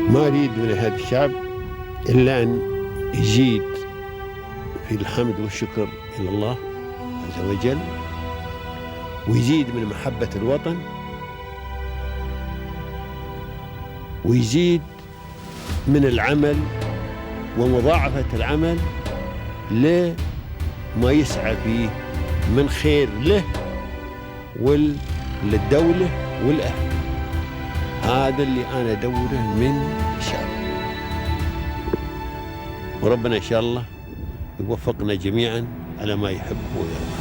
ما أريد من هذا الشعب إلا أن يزيد في الحمد والشكر إلى الله عز وجل، ويزيد من محبة الوطن، ويزيد من العمل ومضاعفة العمل لما يسعى فيه من خير له وللدولة والأهل. هذا اللي أنا أدوره من الشعب، وربنا إن شاء الله يوفقنا جميعا على ما يحب ويرضى.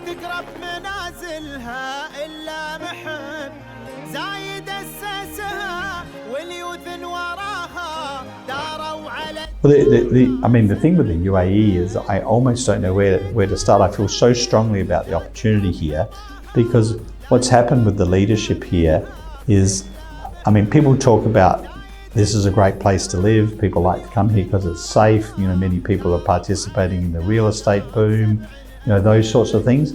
تقرب منازلها إلا محب زايد أسسها واليوث وراها داروا على. I mean, the thing with the UAE is I almost don't know where to start. I feel so strongly about the opportunity here because what's happened with the leadership here is, I mean, people talk about this is a great place to live. People like to come here because it's safe. You know, many people are participating in the real estate boom, you know, those sorts of things.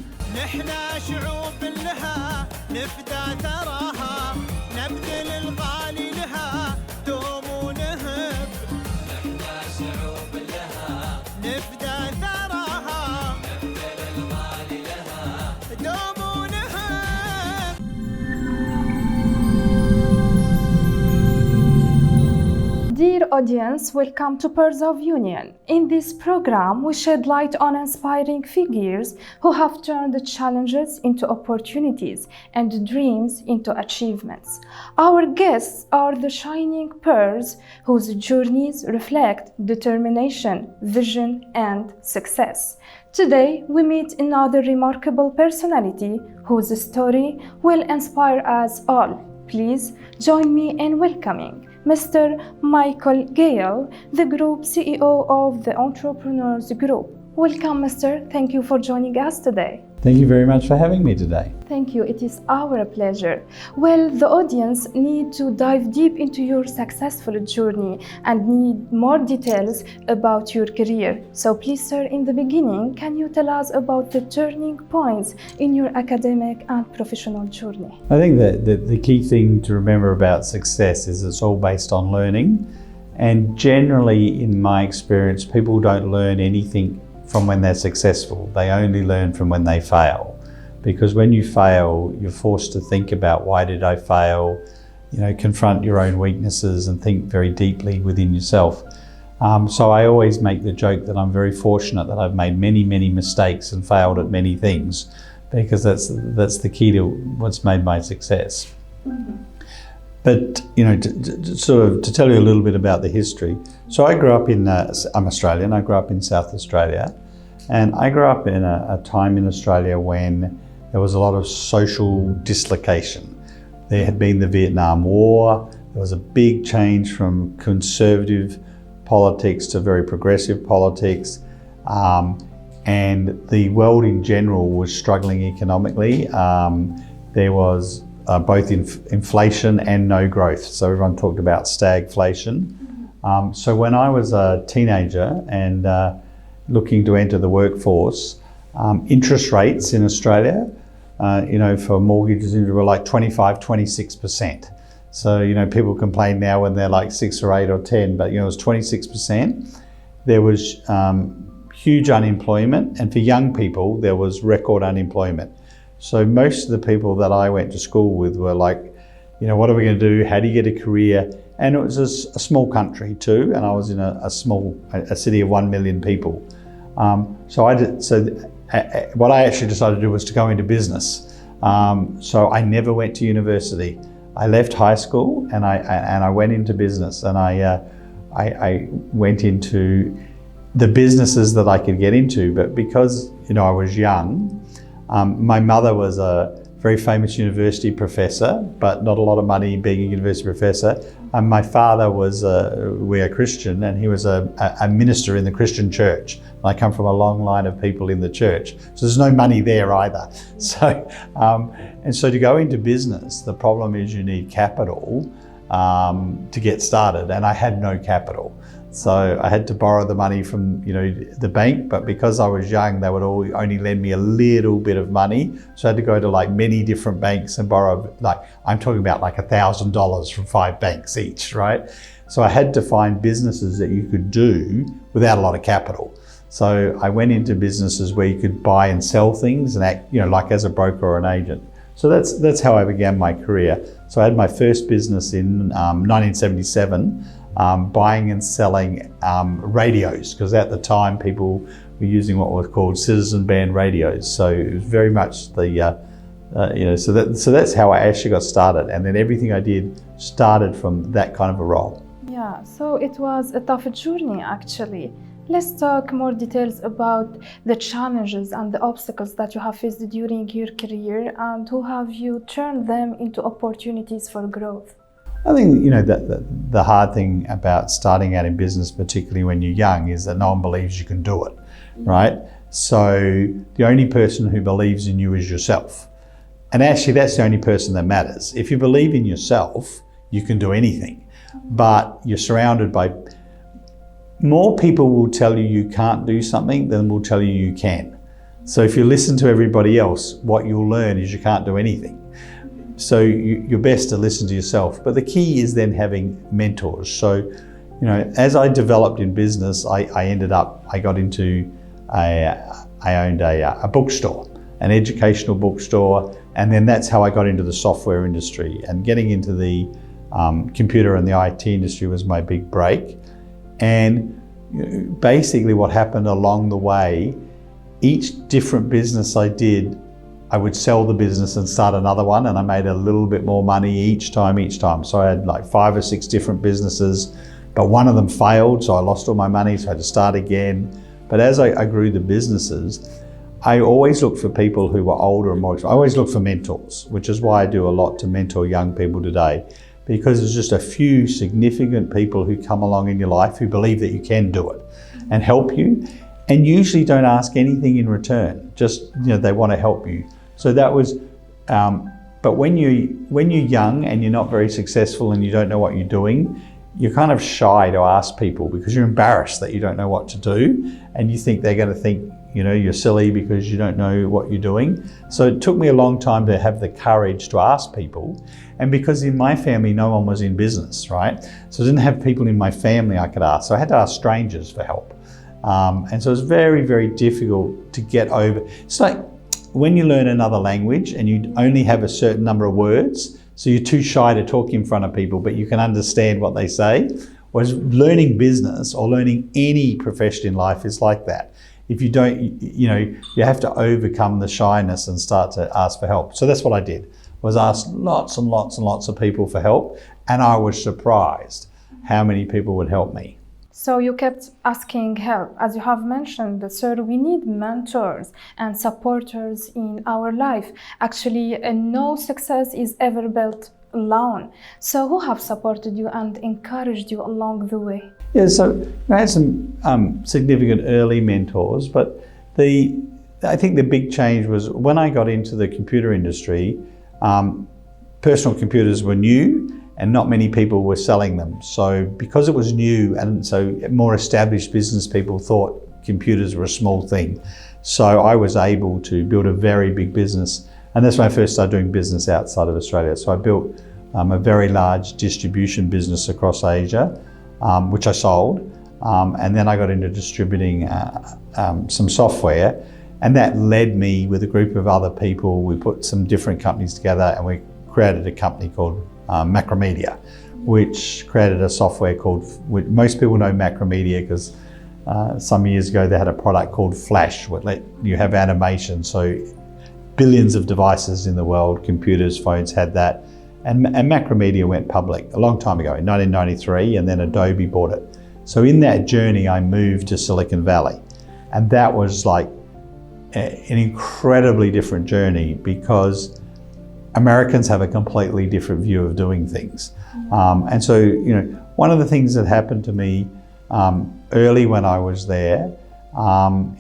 Dear audience, welcome to Pearls of Union. In this program, we shed light on inspiring figures who have turned challenges into opportunities and dreams into achievements. Our guests are the shining pearls whose journeys reflect determination, vision, and success. Today, we meet another remarkable personality whose story will inspire us all. Please join me in welcoming Mr. Michael Gale, the Group CEO of the Entrepreneurs Group. Welcome, Mr. Thank you for joining us today. Thank you very much for having me today. Thank you. It is our pleasure. Well, the audience need to dive deep into your successful journey and need more details about your career. So please, sir, in the beginning, can you tell us about the turning points in your academic and professional journey? I think that the key thing to remember about success is it's all based on learning. And generally, in my experience, people don't learn anything from when they're successful. They only learn from when they fail. Because when you fail, you're forced to think about why did I fail, you know, confront your own weaknesses and think very deeply within yourself. So I always make the joke that I'm very fortunate that I've made many, many mistakes and failed at many things, because that's the key to what's made my success. Mm-hmm. But, you know, to tell you a little bit about the history. So I grew up I'm Australian, I grew up in South Australia, and I grew up in a time in Australia when there was a lot of social dislocation. There had been the Vietnam War, there was a big change from conservative politics to very progressive politics, and the world in general was struggling economically. There was both inflation and no growth. So everyone talked about stagflation. So when I was a teenager and looking to enter the workforce, interest rates in Australia, you know, for mortgages were like 25, 26%. So, you know, people complain now when they're like 6 or 8 or 10, but, you know, it was 26%. There was huge unemployment, and for young people, there was record unemployment. So most of the people that I went to school with were like, you know, what are we going to do? How do you get a career? And it was a small country too, and I was in a city of 1 million people. What I actually decided to do was to go into business. So I never went to university. I left high school and I went into business, and I went into the businesses that I could get into. But because, you know, I was young, My mother was a very famous university professor, but not a lot of money being a university professor. My father was, we are Christian, and he was a minister in the Christian church. I come from a long line of people in the church, so there's no money there either. So, and so to go into business, the problem is you need capital to get started, and I had no capital. So I had to borrow the money from, the bank, but because I was young, they would only lend me a little bit of money. So I had to go to like many different banks and borrow, I'm talking about like $1,000 from 5 banks each, right? So I had to find businesses that you could do without a lot of capital. So I went into businesses where you could buy and sell things and act, like as a broker or an agent. So that's how I began my career. So I had my first business in 1977. Buying and selling radios, because at the time people were using what was called citizen band radios. So it was very much so that's how I actually got started, and then everything I did started from that kind of a role. Yeah, so it was a tough journey actually. Let's talk more details about the challenges and the obstacles that you have faced during your career, and how have you turned them into opportunities for growth? I think, the hard thing about starting out in business, particularly when you're young, is that no one believes you can do it, right? So the only person who believes in you is yourself. And actually, that's the only person that matters. If you believe in yourself, you can do anything. But you're surrounded by more people will tell you you can't do something than will tell you you can. So if you listen to everybody else, what you'll learn is you can't do anything. So you're best to listen to yourself. But the key is then having mentors. So, as I developed in business, I got into, I owned a bookstore, an educational bookstore. And then that's how I got into the software industry. And getting into the computer and the IT industry was my big break. And basically what happened along the way, each different business I did, I would sell the business and start another one, and I made a little bit more money each time. So I had like 5 or 6 different businesses, but one of them failed, so I lost all my money, so I had to start again. But as I grew the businesses, I always looked for people who were older and more experienced. I always look for mentors, which is why I do a lot to mentor young people today, because there's just a few significant people who come along in your life who believe that you can do it and help you, and usually don't ask anything in return. Just, they want to help you. So that was, but when you're young and you're not very successful and you don't know what you're doing, you're kind of shy to ask people because you're embarrassed that you don't know what to do, and you think they're going to think, you're silly because you don't know what you're doing. So it took me a long time to have the courage to ask people. And because in my family, no one was in business, right? So I didn't have people in my family I could ask. So I had to ask strangers for help. And so it was very, very difficult to get over. It's like when you learn another language and you only have a certain number of words, so you're too shy to talk in front of people, but you can understand what they say. Whereas learning business or learning any profession in life is like that. If you don't, you have to overcome the shyness and start to ask for help. So that's what I did, was ask lots and lots and lots of people for help. And I was surprised how many people would help me. So you kept asking help. As you have mentioned, sir, we need mentors and supporters in our life. Actually, no success is ever built alone. So who have supported you and encouraged you along the way? Yeah, so I had some significant early mentors, but I think the big change was when I got into the computer industry, personal computers were new and not many people were selling them. So because it was new, and so more established business people thought computers were a small thing. So I was able to build a very big business. And that's when I first started doing business outside of Australia. So I built a very large distribution business across Asia, which I sold. And then I got into distributing some software. And that led me with a group of other people. We put some different companies together and we created a company called Macromedia, which created a software called, most people know Macromedia because some years ago they had a product called Flash, which let you have animation. So billions of devices in the world, computers, phones had that. And Macromedia went public a long time ago in 1993, and then Adobe bought it. So in that journey, I moved to Silicon Valley. And that was like an incredibly different journey, because Americans have a completely different view of doing things. And so, you know, one of the things that happened to me early when I was there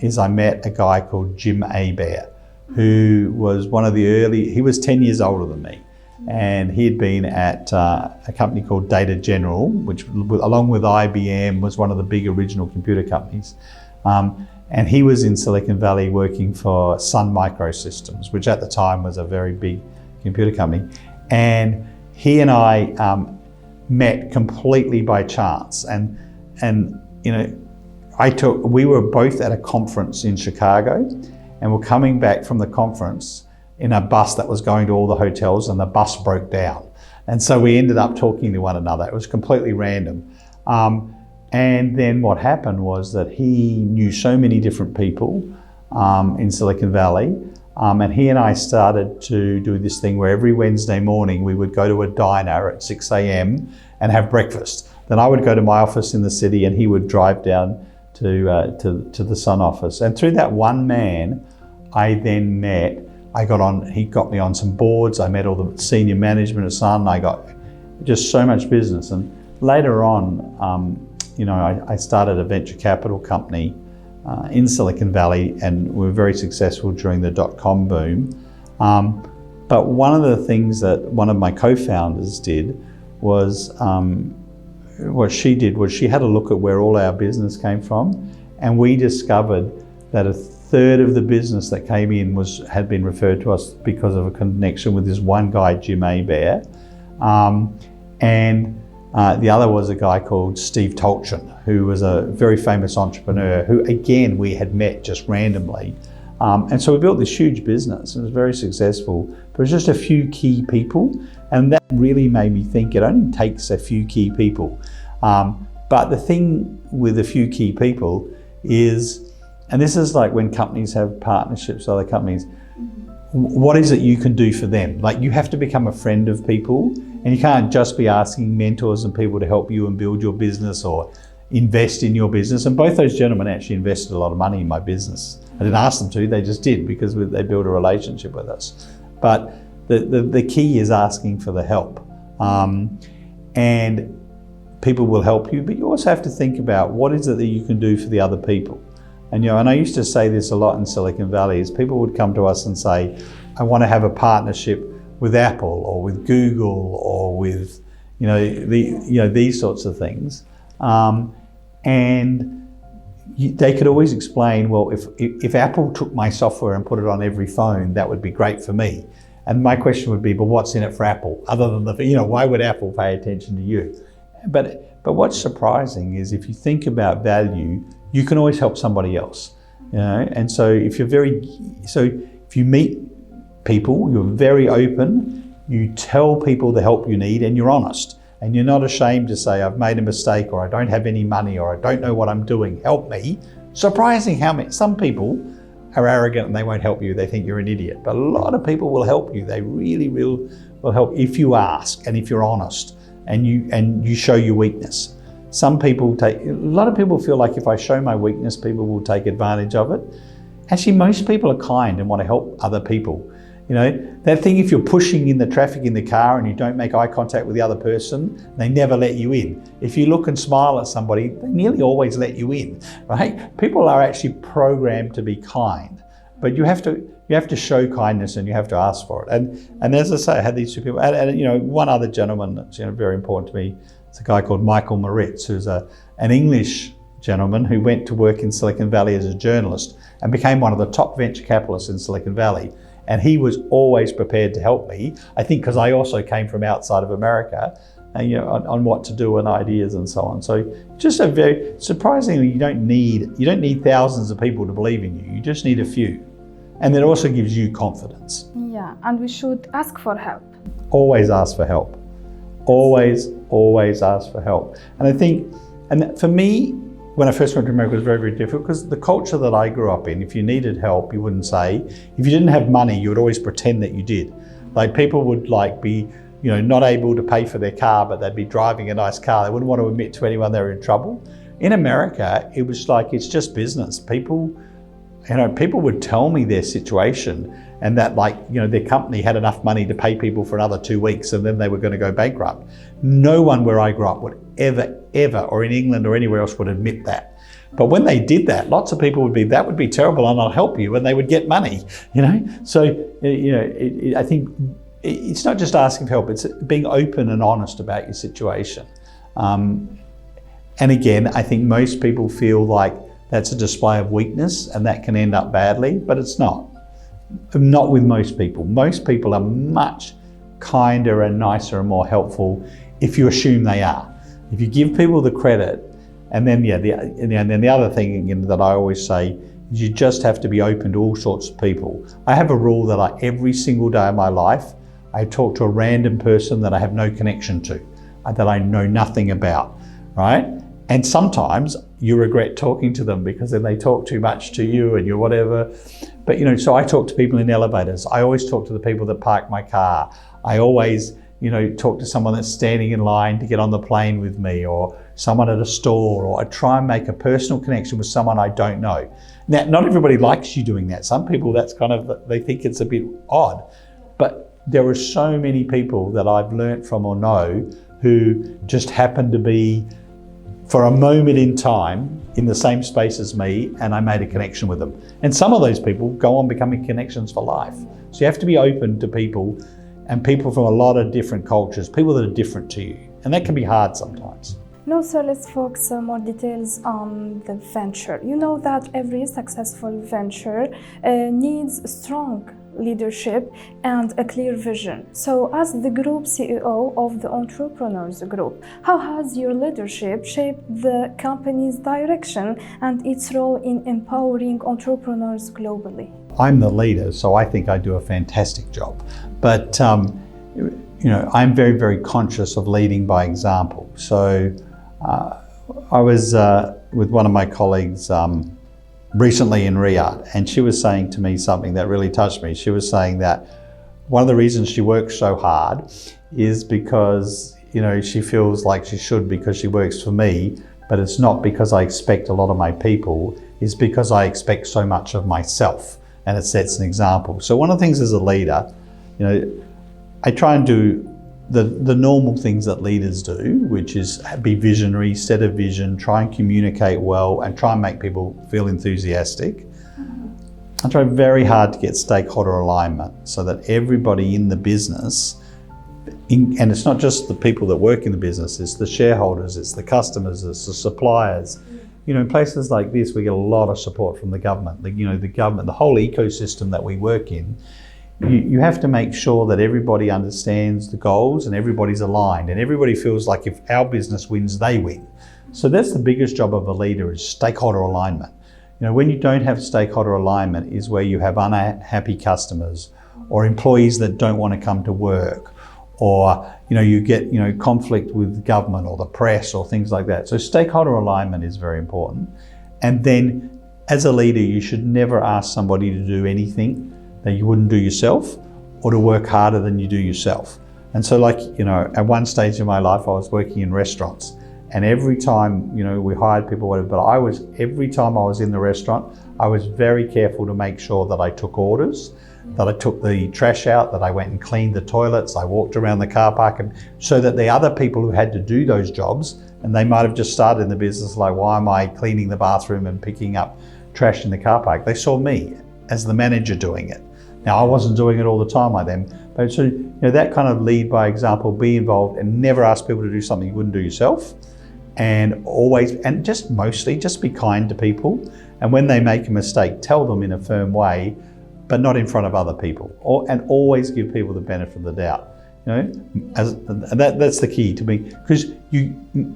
is I met a guy called Jim Abair, who was one of the early, he was 10 years older than me. And he had been at a company called Data General, which along with IBM was one of the big original computer companies. And he was in Silicon Valley working for Sun Microsystems, which at the time was a very big computer company. And he and I met completely by chance. And you know, we were both at a conference in Chicago, and we're coming back from the conference in a bus that was going to all the hotels, and the bus broke down. And so we ended up talking to one another. It was completely random. And then what happened was that he knew so many different people in Silicon Valley, and he and I started to do this thing where every Wednesday morning we would go to a diner at 6 a.m. and have breakfast. Then I would go to my office in the city, and he would drive down to the Sun office. And through that one man, I then met, he got me on some boards, I met all the senior management at Sun, I got just so much business. And later on, you know, I started a venture capital company in Silicon Valley, and we were very successful during the dot-com boom. But one of the things that one of my co-founders did was, what she did was she had a look at where all our business came from, and we discovered that a third of the business that came in had been referred to us because of a connection with this one guy, Jim Abair. And the other was a guy called Steve Tolchin, who was a very famous entrepreneur who, again, we had met just randomly. And so we built this huge business. It was very successful, but it was just a few key people. And that really made me think it only takes a few key people. But the thing with a few key people is, and this is like when companies have partnerships with other companies, what is it you can do for them? Like, you have to become a friend of people, and you can't just be asking mentors and people to help you and build your business or invest in your business. And both those gentlemen actually invested a lot of money in my business. I didn't ask them to, they just did, because they built a relationship with us. But the key is asking for the help. And people will help you, but you also have to think about what is it that you can do for the other people. And you know, and I used to say this a lot in Silicon Valley, is people would come to us and say, I want to have a partnership with Apple or with Google or with, you know, these sorts of things. And they could always explain, well, if Apple took my software and put it on every phone, that would be great for me. And my question would be, but what's in it for Apple? Other than why would Apple pay attention to you? But what's surprising is if you think about value, you can always help somebody else. You know, and so if you meet people, you're very open, you tell people the help you need, and you're honest. And you're not ashamed to say, I've made a mistake, or I don't have any money, or I don't know what I'm doing, help me. Surprising how some people are arrogant and they won't help you, they think you're an idiot. But a lot of people will help you, they really will help if you ask and if you're honest and you show your weakness. A lot of people feel like if I show my weakness, people will take advantage of it. Actually, most people are kind and want to help other people. You know, that thing, if you're pushing in the traffic in the car and you don't make eye contact with the other person, they never let you in. If you look and smile at somebody, they nearly always let you in, right? People are actually programmed to be kind, but you have to show kindness and you have to ask for it. And as I say, I had these two people, and you know, one other gentleman that's very important to me. It's a guy called Michael Moritz, who's an English gentleman who went to work in Silicon Valley as a journalist and became one of the top venture capitalists in Silicon Valley. And he was always prepared to help me, I think because I also came from outside of America, and, you know, on what to do and ideas and so on. So just surprisingly, you don't need thousands of people to believe in you. You just need a few. And that also gives you confidence. Yeah, and we should ask for help. Always ask for help. Always ask for help. And I think, and for me, when I first went to America, it was very, very difficult because the culture that I grew up in, if you needed help, you wouldn't say. If you didn't have money, you would always pretend that you did. Like, people would be, you know, not able to pay for their car, but they'd be driving a nice car. They wouldn't want to admit to anyone they were in trouble. In America, it was like, it's just business. People, people would tell me their situation and that their company had enough money to pay people for another 2 weeks and then they were going to go bankrupt. No one where I grew up would ever, or in England or anywhere else, would admit that. But when they did that, lots of people that would be terrible and I'll help you, and they would get money, So, I think it's not just asking for help, it's being open and honest about your situation. And again, I think most people feel like that's a display of weakness and that can end up badly, but it's not. Not with most people. Most people are much kinder and nicer and more helpful if you assume they are. If you give people the credit, and then the other thing again that I always say is you just have to be open to all sorts of people. I have a rule that every single day of my life, I talk to a random person that I have no connection to, that I know nothing about, right? And sometimes you regret talking to them because then they talk too much to you and you're whatever. But so I talk to people in elevators. I always talk to the people that park my car. I always talk to someone that's standing in line to get on the plane with me, or someone at a store, or I try and make a personal connection with someone I don't know. Now, not everybody likes you doing that. Some people, they think it's a bit odd. But there are so many people that I've learnt from or know who just happen to be, for a moment in time, in the same space as me, and I made a connection with them. And some of those people go on becoming connections for life. So you have to be open to people, and people from a lot of different cultures, people that are different to you. And that can be hard sometimes. No, so let's focus more details on the venture. You know that every successful venture needs strong leadership and a clear vision. So as the group CEO of the Entrepreneurs Group, how has your leadership shaped the company's direction and its role in empowering entrepreneurs globally? I'm the leader, so I think I do a fantastic job. But I'm very, very conscious of leading by example. So I was with one of my colleagues recently in Riyadh, and she was saying to me something that really touched me. She was saying that one of the reasons she works so hard is because she feels like she should, because she works for me, but it's not because I expect a lot of my people, it's because I expect so much of myself, and it sets an example. So one of the things as a leader, I try and do the normal things that leaders do, which is be visionary, set a vision, try and communicate well, and try and make people feel enthusiastic. I try very hard to get stakeholder alignment so that everybody in the business, and it's not just the people that work in the business, it's the shareholders, it's the customers, it's the suppliers. In places like this, we get a lot of support from the government. The government, the whole ecosystem that we work in, you have to make sure that everybody understands the goals and everybody's aligned and everybody feels like if our business wins, they win. So that's the biggest job of a leader, is stakeholder alignment. When you don't have stakeholder alignment is where you have unhappy customers or employees that don't want to come to work, or you get conflict with government or the press or things like that. So stakeholder alignment is very important. And then as a leader, you should never ask somebody to do anything that you wouldn't do yourself, or to work harder than you do yourself. And so at one stage in my life, I was working in restaurants, and every time, we hired people, whatever, but every time I was in the restaurant, I was very careful to make sure that I took orders, that I took the trash out, that I went and cleaned the toilets, I walked around the car park, and so that the other people who had to do those jobs, and they might have just started in the business, like, why am I cleaning the bathroom and picking up trash in the car park? They saw me as the manager doing it. Now, I wasn't doing it all the time like them, but so that kind of lead by example, be involved, and never ask people to do something you wouldn't do yourself, and mostly be kind to people. And when they make a mistake, tell them in a firm way, but not in front of other people, and always give people the benefit of the doubt. That's the key to me, because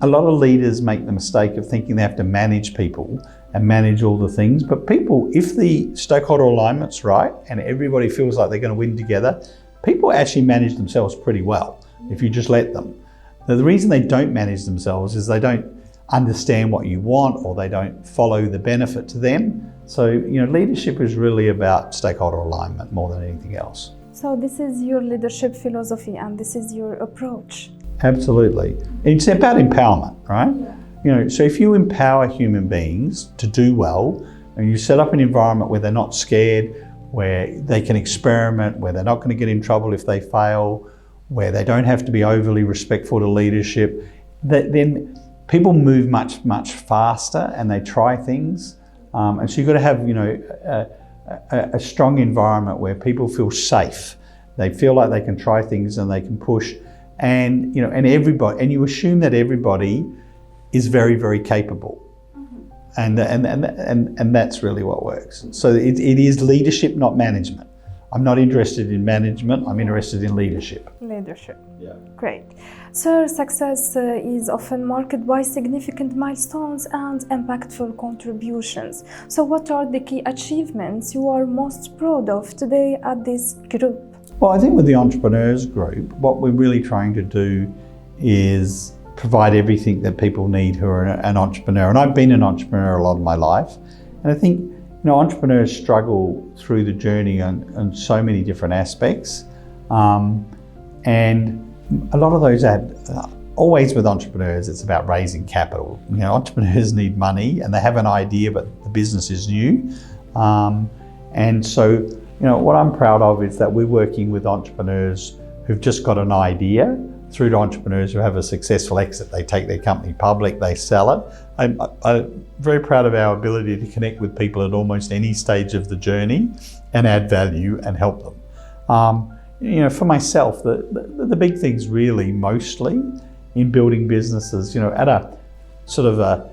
a lot of leaders make the mistake of thinking they have to manage people and manage all the things. But people, if the stakeholder alignment's right and everybody feels like they're going to win together, people actually manage themselves pretty well if you just let them. Now, the reason they don't manage themselves is they don't understand what you want, or they don't follow the benefit to them. So, leadership is really about stakeholder alignment more than anything else. So this is your leadership philosophy, and this is your approach. Absolutely. It's about empowerment, right? So if you empower human beings to do well, and you set up an environment where they're not scared, where they can experiment, where they're not going to get in trouble if they fail, where they don't have to be overly respectful to leadership, then people move much faster and they try things. And so you've got to have, a strong environment where people feel safe. They feel like they can try things and they can push, and everybody, and you assume that everybody is very, very capable. And that's really what works. So it is leadership, not management. I'm not interested in management, I'm interested in leadership. Leadership. Yeah. Great. So success is often marked by significant milestones and impactful contributions. So what are the key achievements you are most proud of today at this group? Well, I think with the Entrepreneurs Group, what we're really trying to do is provide everything that people need who are an entrepreneur. And I've been an entrepreneur a lot of my life. And I think, entrepreneurs struggle through the journey on so many different aspects. And a lot of those always with entrepreneurs, it's about raising capital. Entrepreneurs need money and they have an idea, but the business is new. And so, what I'm proud of is that we're working with entrepreneurs who've just got an idea through to entrepreneurs who have a successful exit. They take their company public, they sell it. I'm very proud of our ability to connect with people at almost any stage of the journey and add value and help them. For myself, the big things really mostly in building businesses, at a sort of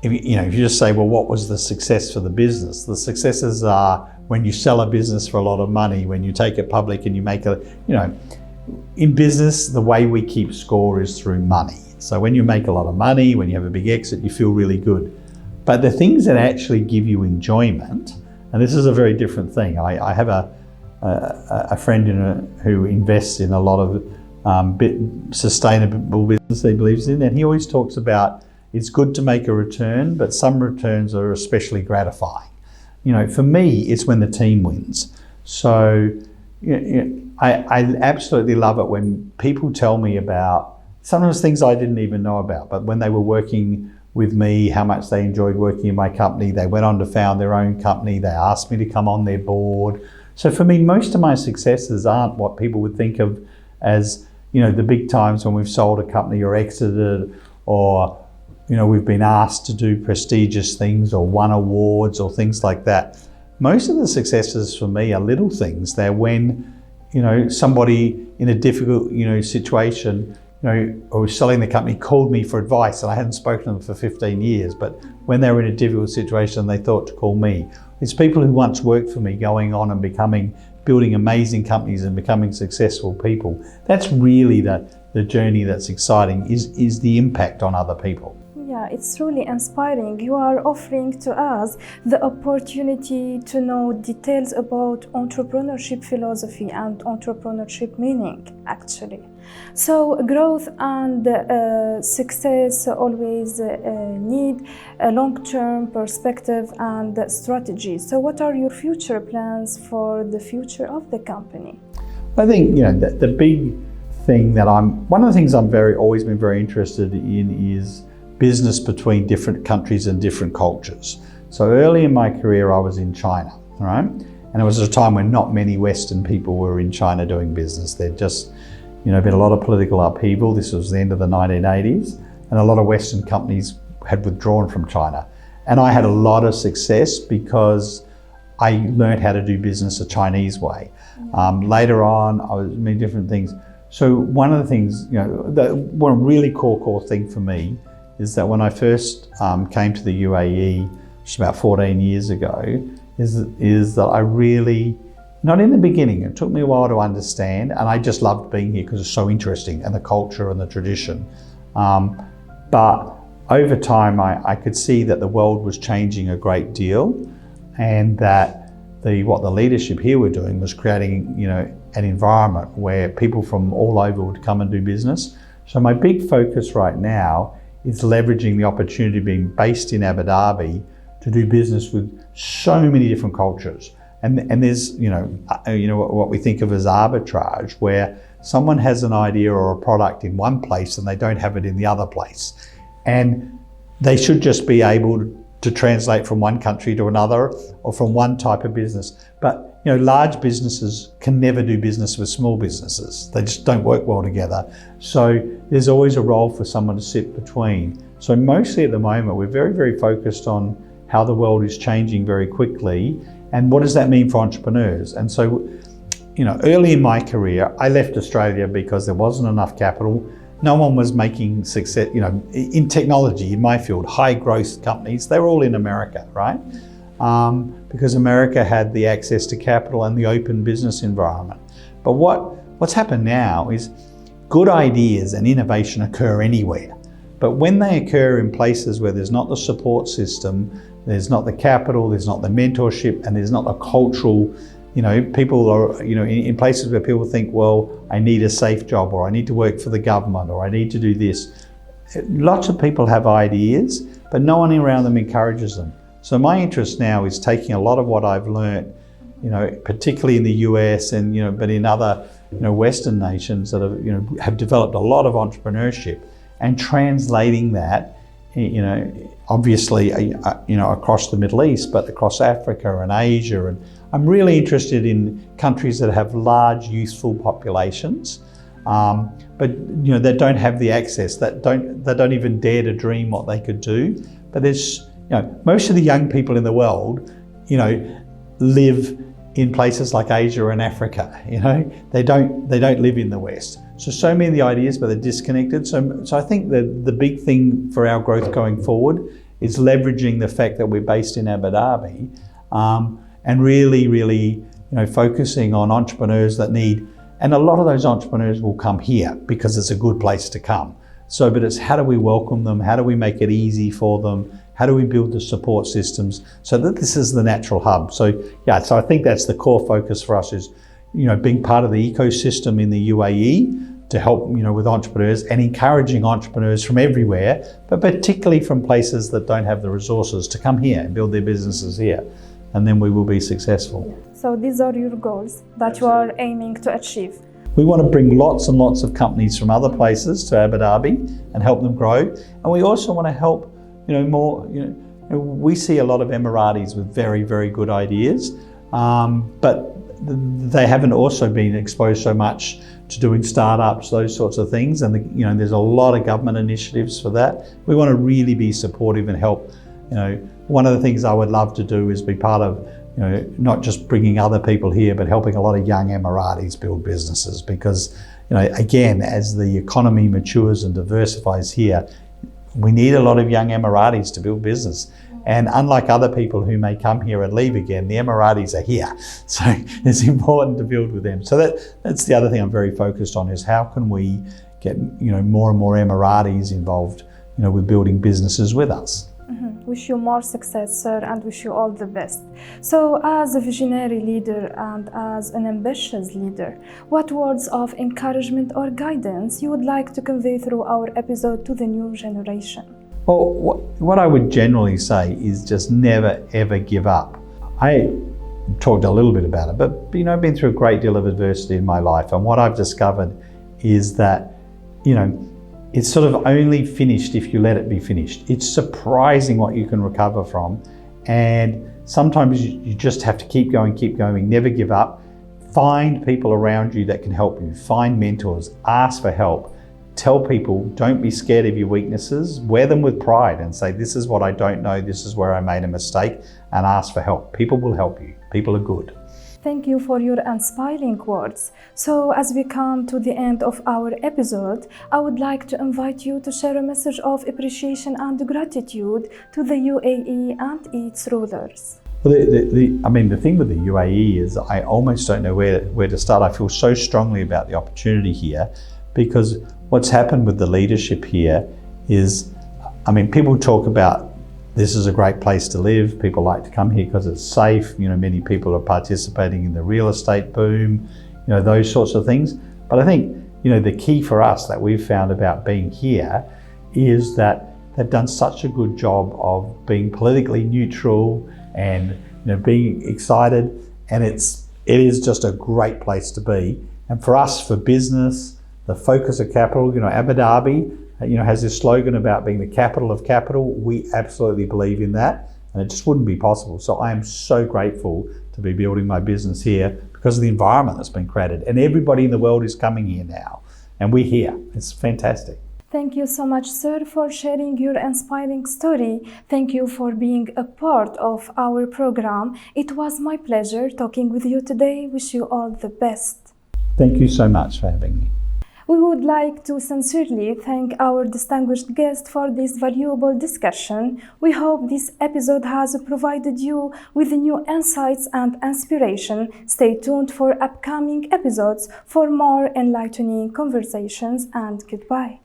if you just say, well, what was the success for the business? The successes are when you sell a business for a lot of money, when you take it public and you make in business, the way we keep score is through money. So when you make a lot of money, when you have a big exit, you feel really good. But the things that actually give you enjoyment, and this is a very different thing. I have a friend who invests in a lot of sustainable business he believes in, and he always talks about it's good to make a return, but some returns are especially gratifying. For me, it's when the team wins. So I absolutely love it when people tell me about sometimes things I didn't even know about, but when they were working with me, how much they enjoyed working in my company. They went on to found their own company. They asked me to come on their board. So for me, most of my successes aren't what people would think of as, the big times when we've sold a company or exited, or, we've been asked to do prestigious things or won awards or things like that. Most of the successes for me are little things. They're when, somebody in a difficult, situation, or selling the company called me for advice and I hadn't spoken to them for 15 years, but when they were in a difficult situation, they thought to call me. It's people who once worked for me going on and building amazing companies and becoming successful people. That's really the journey that's exciting, is the impact on other people. Yeah, it's really inspiring. You are offering to us the opportunity to know details about entrepreneurship philosophy and entrepreneurship meaning, actually. So growth and success always need a long-term perspective and strategy. So what are your future plans for the future of the company? I think, the big thing that one of the things I'm always been very interested in is business between different countries and different cultures. So early in my career, I was in China, right? And it was at a time when not many Western people were in China doing business. There'd just, been a lot of political upheaval. This was the end of the 1980s, and a lot of Western companies had withdrawn from China. And I had a lot of success because I learned how to do business a Chinese way. Later on, I was many different things. So one of the things, one really core thing for me is that when I first came to the UAE, which is about 14 years ago, is that I really, not in the beginning, it took me a while to understand, and I just loved being here because it's so interesting, and the culture and the tradition. But over time, I could see that the world was changing a great deal, and that what the leadership here were doing was creating, an environment where people from all over would come and do business. So my big focus right now is leveraging the opportunity of being based in Abu Dhabi to do business with so many different cultures. And there's, what we think of as arbitrage, where someone has an idea or a product in one place and they don't have it in the other place. And they should just be able to translate from one country to another or from one type of business. But large businesses can never do business with small businesses. They just don't work well together. So there's always a role for someone to sit between. So mostly at the moment, we're very, very focused on how the world is changing very quickly and what does that mean for entrepreneurs. And so, early in my career, I left Australia because there wasn't enough capital. No one was making success, in technology, in my field, high growth companies, they were all in America, right? Because America had the access to capital and the open business environment. But what's happened now is good ideas and innovation occur anywhere. But when they occur in places where there's not the support system, there's not the capital, there's not the mentorship, and there's not the cultural, people are, in places where people think, well, I need a safe job, or I need to work for the government, or I need to do this. Lots of people have ideas, but no one around them encourages them. So my interest now is taking a lot of what I've learned, particularly in the US and, but in other, Western nations that have developed a lot of entrepreneurship, and translating that, obviously, across the Middle East, but across Africa and Asia. And I'm really interested in countries that have large youthful populations, but that don't have the access, that don't even dare to dream what they could do. But there's, most of the young people in the world, live in places like Asia and Africa. They don't live in the West. So many of the ideas, but they're disconnected. So I think the big thing for our growth going forward is leveraging the fact that we're based in Abu Dhabi, and really, focusing on entrepreneurs that need, and a lot of those entrepreneurs will come here because it's a good place to come. So, but it's how do we welcome them? How do we make it easy for them? How do we build the support systems so that this is the natural hub? So I think that's the core focus for us is, being part of the ecosystem in the UAE to help, with entrepreneurs and encouraging entrepreneurs from everywhere, but particularly from places that don't have the resources to come here and build their businesses here. And then we will be successful. So these are your goals that you are aiming to achieve. We want to bring lots and lots of companies from other places to Abu Dhabi and help them grow. And we also want to help, more, we see a lot of Emiratis with very, very good ideas, but they haven't also been exposed so much to doing startups, those sorts of things. And there's a lot of government initiatives for that. We want to really be supportive and help. One of the things I would love to do is be part of, not just bringing other people here, but helping a lot of young Emiratis build businesses. Because, again, as the economy matures and diversifies here, we need a lot of young Emiratis to build business. And unlike other people who may come here and leave again, the Emiratis are here. So it's important to build with them. So that's the other thing I'm very focused on is how can we get, more and more Emiratis involved, with building businesses with us. Wish you more success, sir, and wish you all the best. So, as a visionary leader and as an ambitious leader, what words of encouragement or guidance you would like to convey through our episode to the new generation? Well, what I would generally say is just never, ever give up. I talked a little bit about it, but, I've been through a great deal of adversity in my life. And what I've discovered is that, it's sort of only finished if you let it be finished. It's surprising what you can recover from. And sometimes you just have to keep going, never give up. Find people around you that can help you. Find mentors, ask for help. Tell people, don't be scared of your weaknesses. Wear them with pride and say, this is what I don't know, this is where I made a mistake, and ask for help. People will help you. People are good. Thank you for your inspiring words. So, as we come to the end of our episode, I would like to invite you to share a message of appreciation and gratitude to the UAE and its rulers. Well, the thing with the UAE is I almost don't know where to start. I feel so strongly about the opportunity here because what's happened with the leadership here is, people talk about this is a great place to live. People like to come here because it's safe. Many people are participating in the real estate boom, those sorts of things. But I think, the key for us that we've found about being here is that they've done such a good job of being politically neutral and, being excited. And it is just a great place to be. And for us, for business, the focus of capital, Abu Dhabi, has this slogan about being the capital of capital. We absolutely believe in that. and it just wouldn't be possible. So I am so grateful to be building my business here because of the environment that's been created, and everybody in the world is coming here now, and we're here. It's fantastic. Thank you so much, sir, for sharing your inspiring story. Thank you for being a part of our program. It was my pleasure talking with you today. Wish you all the best. Thank you so much for having me. We would like to sincerely thank our distinguished guest for this valuable discussion. We hope this episode has provided you with new insights and inspiration. Stay tuned for upcoming episodes for more enlightening conversations, and goodbye.